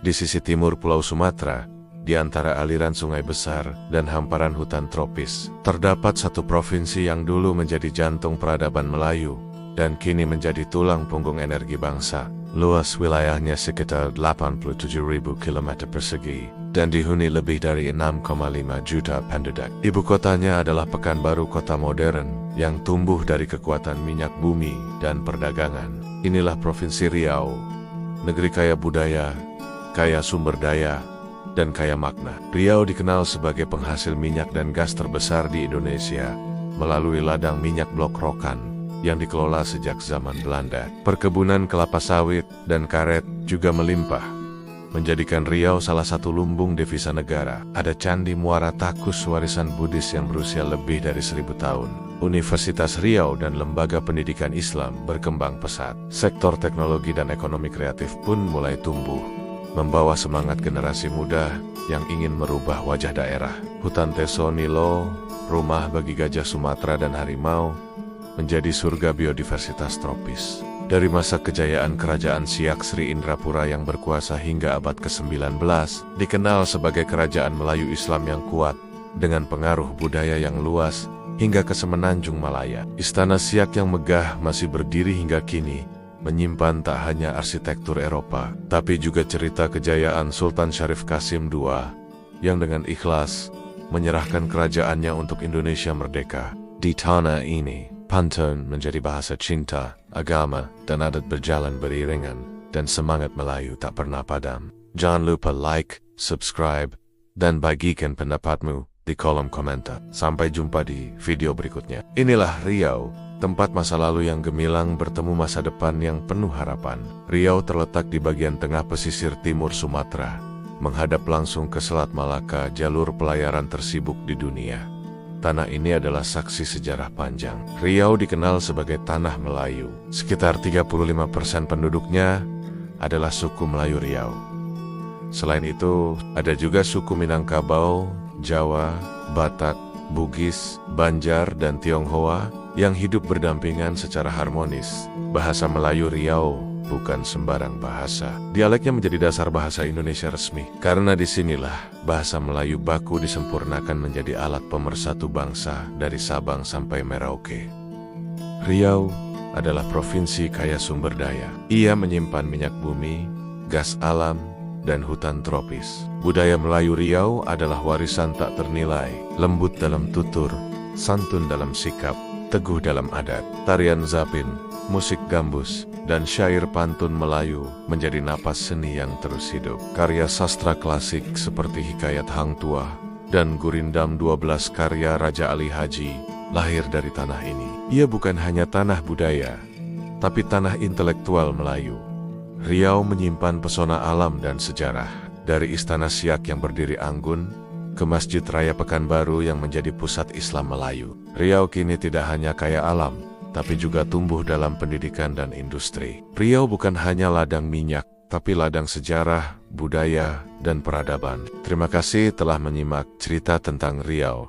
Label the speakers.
Speaker 1: Di sisi timur Pulau Sumatera, di antara aliran sungai besar dan hamparan hutan tropis, terdapat satu provinsi yang dulu menjadi jantung peradaban Melayu dan kini menjadi tulang punggung energi bangsa. Luas wilayahnya sekitar 87.000 km persegi dan dihuni lebih dari 6,5 juta penduduk. Ibu kotanya adalah Pekanbaru, kota modern yang tumbuh dari kekuatan minyak bumi dan perdagangan. Inilah Provinsi Riau, negeri kaya budaya, kaya sumber daya, dan kaya makna. Riau dikenal sebagai penghasil minyak dan gas terbesar di Indonesia melalui ladang minyak Blok Rokan yang dikelola sejak zaman Belanda. Perkebunan kelapa sawit dan karet juga melimpah, menjadikan Riau salah satu lumbung devisa negara. Ada Candi Muara Takus warisan Buddhis yang berusia lebih dari 1000 tahun. Universitas Riau dan lembaga pendidikan Islam berkembang pesat. Sektor teknologi dan ekonomi kreatif pun mulai tumbuh, membawa semangat generasi muda yang ingin merubah wajah daerah. Hutan Teso Nilo, rumah bagi gajah Sumatera dan harimau, menjadi surga biodiversitas tropis. Dari masa kejayaan Kerajaan Siak Sri Indrapura yang berkuasa hingga abad ke-19, dikenal sebagai kerajaan Melayu Islam yang kuat, dengan pengaruh budaya yang luas hingga ke semenanjung Malaya. Istana Siak yang megah masih berdiri hingga kini, menyimpan tak hanya arsitektur Eropa, tapi juga cerita kejayaan Sultan Syarif Qasim II, yang dengan ikhlas menyerahkan kerajaannya untuk Indonesia merdeka. Di tanah ini, pantun menjadi bahasa cinta, agama, dan adat berjalan beriringan, dan semangat Melayu tak pernah padam. Jangan lupa like, subscribe, dan bagikan pendapatmu di kolom komentar. Sampai jumpa di video berikutnya. Inilah Riau, tempat masa lalu yang gemilang bertemu masa depan yang penuh harapan. Riau terletak di bagian tengah pesisir timur Sumatera, menghadap langsung ke Selat Malaka, jalur pelayaran tersibuk di dunia. Tanah ini adalah saksi sejarah panjang. Riau dikenal sebagai tanah Melayu. Sekitar 35% penduduknya adalah suku Melayu Riau. Selain itu, ada juga suku Minangkabau, Jawa, Batak, Bugis, Banjar, dan Tionghoa yang hidup berdampingan secara harmonis. Bahasa Melayu Riau bukan sembarang bahasa. Dialeknya menjadi dasar bahasa Indonesia resmi. Karena disinilah bahasa Melayu baku disempurnakan menjadi alat pemersatu bangsa dari Sabang sampai Merauke. Riau adalah provinsi kaya sumber daya. Ia menyimpan minyak bumi, gas alam, dan hutan tropis. Budaya Melayu Riau adalah warisan tak ternilai, lembut dalam tutur, santun dalam sikap, teguh dalam adat. Tarian zapin, musik gambus, dan syair pantun Melayu menjadi napas seni yang terus hidup. Karya sastra klasik seperti Hikayat Hang Tuah dan Gurindam 12 karya Raja Ali Haji lahir dari tanah ini. Ia bukan hanya tanah budaya, tapi tanah intelektual Melayu. Riau menyimpan pesona alam dan sejarah. Dari Istana Siak yang berdiri anggun, ke Masjid Raya Pekanbaru yang menjadi pusat Islam Melayu. Riau kini tidak hanya kaya alam, tapi juga tumbuh dalam pendidikan dan industri. Riau bukan hanya ladang minyak, tapi ladang sejarah, budaya, dan peradaban. Terima kasih telah menyimak cerita tentang Riau.